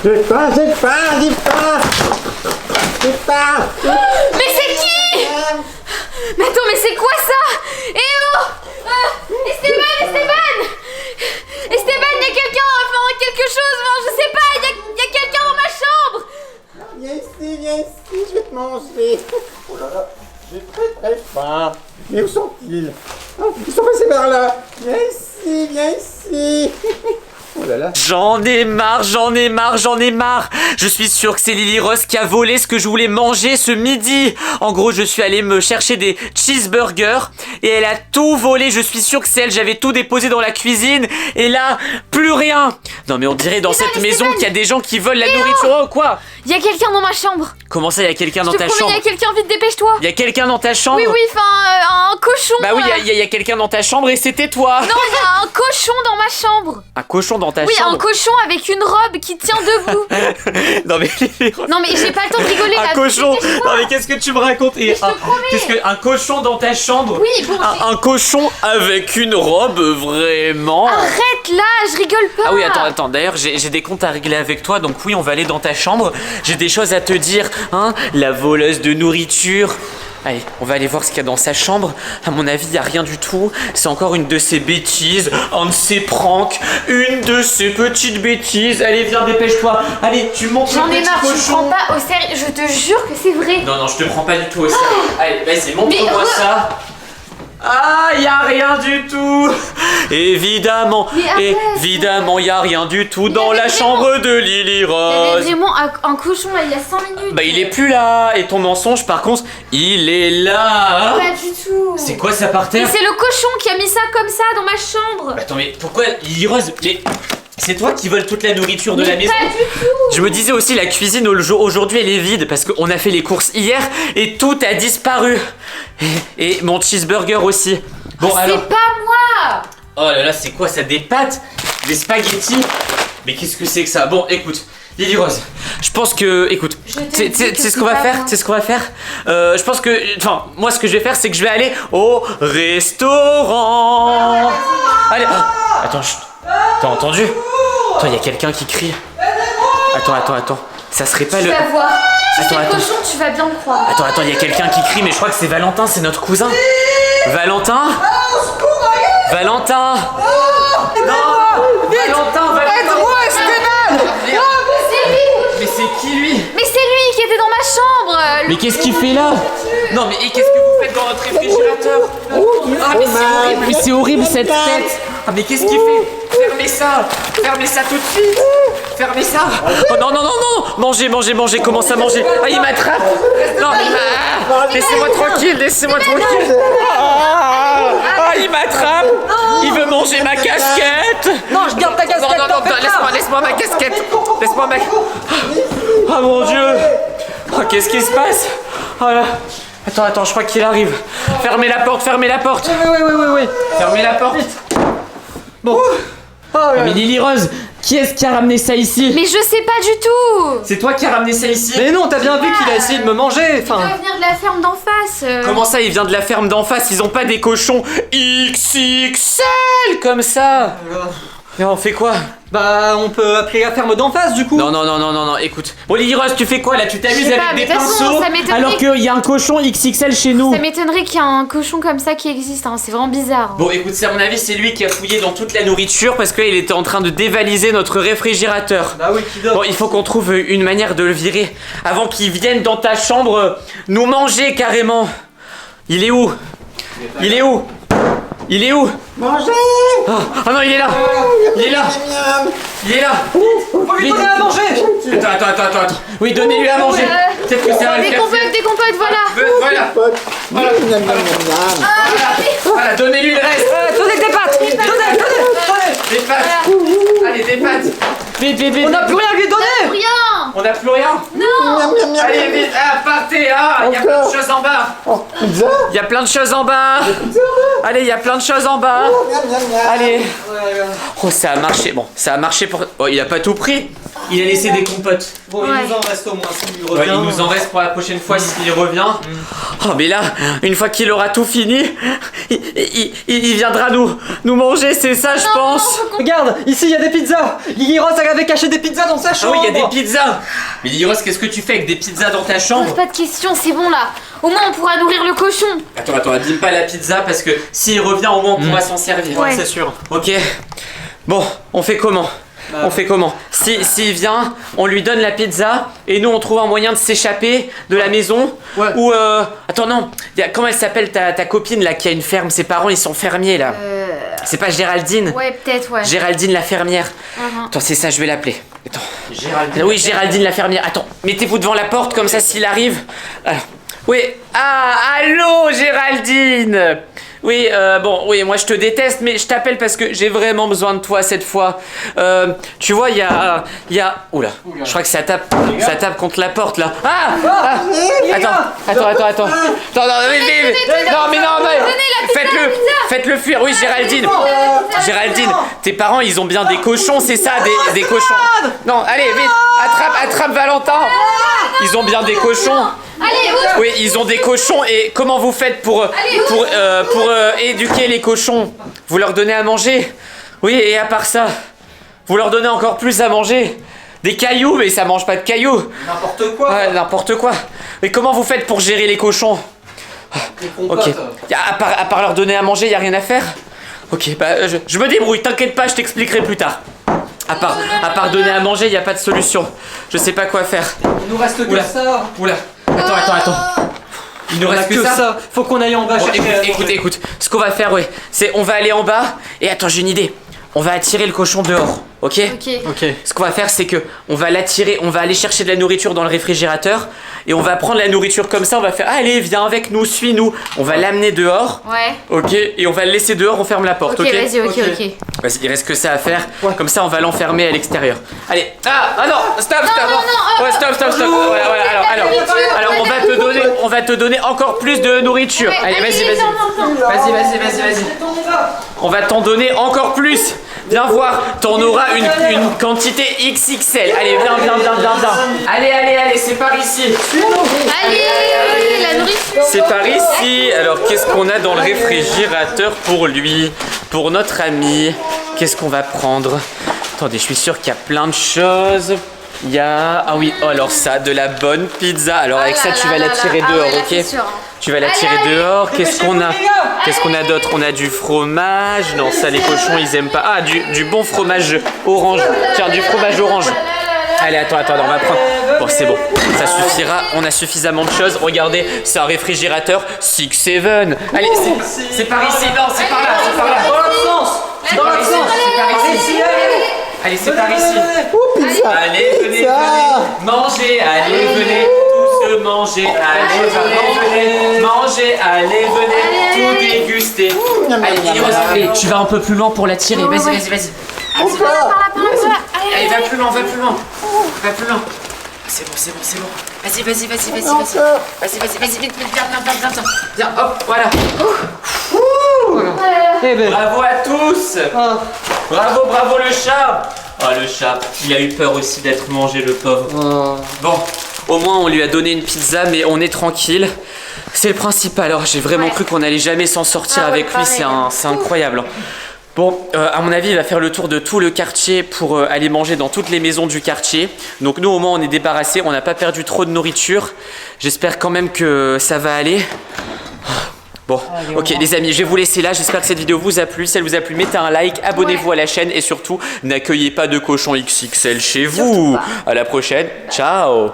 J'ai faim. Mais c'est qui? Mais attends, mais c'est quoi ça? Eh oh Esteban, il y a quelqu'un, enfin quelque chose, enfin, je sais pas, il y a quelqu'un dans ma chambre. Viens ici, je vais te manger. Oh là là, j'ai très faim. Mais où sont-ils? Ils sont passés par là. Viens ici. Oh là là. J'en ai marre. Je suis sûr que c'est Lily Rose qui a volé ce que je voulais manger ce midi. En gros, je suis allé me chercher des cheeseburgers et elle a tout volé. Je suis sûr que c'est elle. J'avais tout déposé dans la cuisine et là, plus rien. Non mais on dirait dans cette maison qu'il y a des gens qui volent la nourriture. Oh quoi? Il y a quelqu'un dans ma chambre. Comment ça, il y a quelqu'un dans ta Je te promets, chambre? il y a quelqu'un, vite dépêche-toi. Il y a quelqu'un dans ta chambre? Oui, enfin, un cochon. Bah oui, il y a quelqu'un dans ta chambre et c'était toi. Non, il y a un cochon dans ma chambre. Un cochon dans ta Oui, chambre? un cochon avec une robe qui tient debout. Non mais Lily Rose. Non, mais j'ai pas le temps de rigoler là. Un cochon. Dépêche-toi. Non mais qu'est-ce que tu me racontes? Un cochon dans ta chambre? Oui, bon, Un cochon avec une robe, vraiment? arrête là, je rigole pas. Ah oui, attends, d'ailleurs j'ai des comptes à régler avec toi, donc oui, on va aller dans ta chambre. J'ai des choses à te dire, hein, la voleuse de nourriture. Allez, on va aller voir ce qu'il y a dans sa chambre. À mon avis, il n'y a rien du tout. C'est encore une de ses bêtises, un de ses pranks, une de ses petites bêtises. Allez, viens, dépêche-toi. Allez, tu montes J'en le ai petit marre, tu me cochon. prends pas au sérieux, je te jure que c'est vrai. Non, je te prends pas du tout au sérieux. Allez, vas-y, montre-moi Mais ça. Ah, y a rien du tout. Évidemment, Mais évidemment, y a rien du tout Il dans y la avait chambre de Lily Il y avait Rose. vraiment un cochon là, il y a 5 minutes. Bah, il est plus là. Et ton mensonge, par contre, il est là. Pas du tout. C'est quoi ça par Mais terre? c'est le cochon qui a mis ça comme ça dans ma chambre. Attends, mais pourquoi Lily Rose? Mais c'est toi qui voles toute la nourriture de la Mais maison? pas du tout. Je me disais aussi, la cuisine aujourd'hui elle est vide parce qu'on a fait les courses hier et tout a disparu. Et mon cheeseburger aussi. Bon alors. C'est pas moi. Oh là là, c'est quoi ça? Des pâtes? Des spaghettis? Mais qu'est-ce que c'est que ça? Bon, écoute, Lily Rose, je pense que, écoute, Je te c'est dis que ce c'est qu'on va pas faire, moi. c'est ce qu'on va faire. Je pense que, enfin, moi ce que je vais faire, c'est que je vais aller au restaurant. Allez, attends, chut. T'as entendu? Attends, il y a quelqu'un qui crie. Attends. Ça serait pas Tu le. vas voir. Si c'est le Attends. cochon, tu vas bien me croire. Attends, il y a quelqu'un qui crie, mais je crois que c'est Valentin, c'est notre cousin. Valentin? Valentin? Valentin! Aide-moi, Esteban. C'est lui. Mais c'est qui lui? Mais c'est lui qui était dans ma chambre. Mais qu'est-ce qu'il fait là? Non, mais et qu'est-ce que vous faites dans votre réfrigérateur? Ah, mais c'est horrible! Mais c'est horrible cette tête! Ah, mais qu'est-ce qu'il fait? Fermez ça! Fermez ça tout de suite! Fermez ça! Oh non! Mangez! Commence à manger! Ah, il m'attrape! Non, laissez-moi tranquille! Ah, il m'attrape! Il veut manger ma casquette! Non, je garde ta casquette. Non, laisse-moi ma casquette! Laisse-moi ma. Oh mon Dieu! Oh, qu'est-ce qui se passe? Oh là. Attends, je crois qu'il arrive. Fermez la porte! Oui. Fermez la porte! Bon. Oh, Mais Lily Rose, qui est-ce qui a ramené ça ici? Mais je sais pas du tout. C'est toi qui as ramené ça ici? Mais non, t'as bien vu qu'il a essayé de me manger. Il doit venir de la ferme d'en face. Comment ça, il vient de la ferme d'en face? Ils ont pas des cochons XXL comme ça? Mais on fait quoi? Bah, on peut appeler la ferme d'en face du coup. Non, écoute. Bon, Lily Rose, tu fais quoi là? Tu t'amuses Je sais pas, avec mais des de toute façon, pinceaux ça m'étonnerait alors qu'il y a un cochon XXL chez nous? Ça m'étonnerait qu'il y ait un cochon comme ça qui existe, hein. C'est vraiment bizarre. Bon, écoute, c'est à mon avis, c'est lui qui a fouillé dans toute la nourriture parce qu'il était en train de dévaliser notre réfrigérateur. Bah oui, qui Bon, il faut qu'on trouve une manière de le virer avant qu'il vienne dans ta chambre nous manger carrément. Il est où? Manger. Ah non, il est là! Il est là! Faut lui donner à manger. Attends. Oui, donnez-lui à manger. Peut-être que ça va le faire. Décompote, voilà. Voilà, donnez-lui le reste. Donnez des pâtes. Donnez. Des pâtes. Allez, des pâtes. Vite. On n'a plus rien à lui donner. Rien. On n'a plus rien. Non. Allez, vite. Ah, partez. Ah, il y a plein de choses en bas. Il y a plein de choses en bas. Allez, il y a plein de choses en bas. Allez. Oh, ça a marché. Bon, ça a marché pour. Oh, il a pas tout pris. Il a laissé des compotes. Bon, il nous en reste au moins s'il revient. Ouais, il nous en reste pour la prochaine fois s'il revient. Oh mais là, une fois qu'il aura tout fini, il viendra nous manger, c'est ça je pense. Regarde, ici il y a des pizzas. Lily Rose elle avait caché des pizzas dans sa Ah chambre. oui, il y a des pizzas. Mais Lily Rose, qu'est-ce que tu fais avec des pizzas dans ta chambre? Pose pas de questions, c'est bon là. Au moins on pourra nourrir le cochon. Attends, abîme pas la pizza parce que s'il revient au moins on pourra s'en servir. Ouais. C'est sûr. Ok. Bon, on fait comment? On fait comment? S'il vient, on lui donne la pizza et nous on trouve un moyen de s'échapper de la maison. Ouais. Ou attends non, comment elle s'appelle ta copine là qui a une ferme? Ses parents ils sont fermiers là. C'est pas Géraldine? Ouais, peut-être, ouais. Géraldine la fermière. Attends, c'est ça, je vais l'appeler. Attends. Géraldine. Oui, Géraldine la fermière. Attends, mettez-vous devant la porte comme ça s'il arrive. Alors. Oui. Ah, allô Géraldine. Oui, bon, oui, moi je te déteste, mais je t'appelle parce que j'ai vraiment besoin de toi cette fois. Tu vois, il y a... Oula, je crois que ça tape contre la porte là. Attends. Faites-le fuir. Oui, Géraldine. Géraldine, tes parents, ils ont bien des cochons, c'est ça, des cochons. Non, allez, vite, attrape Valentin. Ils ont bien des cochons. Allez, ouvre. Oui, ils ont des cochons et comment vous faites pour éduquer les cochons? Vous leur donnez à manger? Oui, et à part ça, vous leur donnez encore plus à manger? Des cailloux? Mais ça mange pas de cailloux. N'importe quoi. Ouais, n'importe quoi. Mais comment vous faites pour gérer les cochons? Des compotes. Ok. À part leur donner à manger, y a rien à faire? Ok, bah je me débrouille, t'inquiète pas, je t'expliquerai plus tard. À part donner à manger, y a pas de solution. Je sais pas quoi faire. Il nous reste que Oula. ça. Oula. Attends. Il nous On a reste que ça. Faut qu'on aille en bas Bon, chercher. écoute. Ce qu'on va faire, c'est on va aller en bas. Et attends, j'ai une idée. On va attirer le cochon dehors, ok? Ok. Ce qu'on va faire, c'est que on va l'attirer, on va aller chercher de la nourriture dans le réfrigérateur et on va prendre la nourriture comme ça. On va faire, allez, viens avec nous, suis-nous. On va l'amener dehors, Ouais. ok? Et on va le laisser dehors. On ferme la porte, ok? Vas-y, ok. Vas-y, il reste que ça à faire. Comme ça, on va l'enfermer à l'extérieur. Allez. Ah non, stop. Ouais, stop. Voilà. Alors, on va te donner encore plus de nourriture. Ouais, Allez, vas-y. Vas-y. On va t'en donner encore plus. Viens voir, t'en auras une quantité XXL. Allez, viens. Allez, c'est par ici. Allez, la nourriture. C'est par ici. Alors, qu'est-ce qu'on a dans le réfrigérateur pour lui? Pour notre ami? Qu'est-ce qu'on va prendre? Attendez, je suis sûr qu'il y a plein de choses. Il y a... Ah oui, oh, alors ça, de la bonne pizza. Alors avec ça, tu vas la tirer dehors, ok? Tu vas la tirer dehors. Qu'est-ce qu'on a? Qu'est-ce qu'on a d'autre? On a du fromage. Non, ça, les cochons, ils aiment pas. Ah, du bon fromage orange. Tiens, du fromage orange. Allez, attends, on va prendre. Bon, c'est bon, ça suffira. On a suffisamment de choses. Regardez, c'est un réfrigérateur 6-7. Allez, c'est par ici. Non, c'est par là. Dans l'autre sens. C'est par ici. Allez, c'est par ici. Pizza. Allez, venez. Mangez, allez, venez. Tous manger. Allez, venez. Tout déguster. Allez, tu vas un peu plus loin pour la tirer. Vas-y. Allez, va plus loin. C'est bon. Vas-y. Vite, viens, hop, voilà. Eh ben. Bravo à tous. Ah. Bravo le chat. Oh, le chat, il a eu peur aussi d'être mangé, le pauvre. Bon, au moins on lui a donné une pizza, mais on est tranquille. C'est le principal. Alors, j'ai vraiment cru qu'on allait jamais s'en sortir avec lui, c'est incroyable. Bon, à mon avis, il va faire le tour de tout le quartier pour aller manger dans toutes les maisons du quartier. Donc nous, au moins, on est débarrassés, on n'a pas perdu trop de nourriture. J'espère quand même que ça va aller. Bon, ok les amis, je vais vous laisser là. J'espère que cette vidéo vous a plu. Si elle vous a plu, mettez un like, abonnez-vous à la chaîne et surtout, n'accueillez pas de cochons XXL chez vous. À la prochaine, ciao.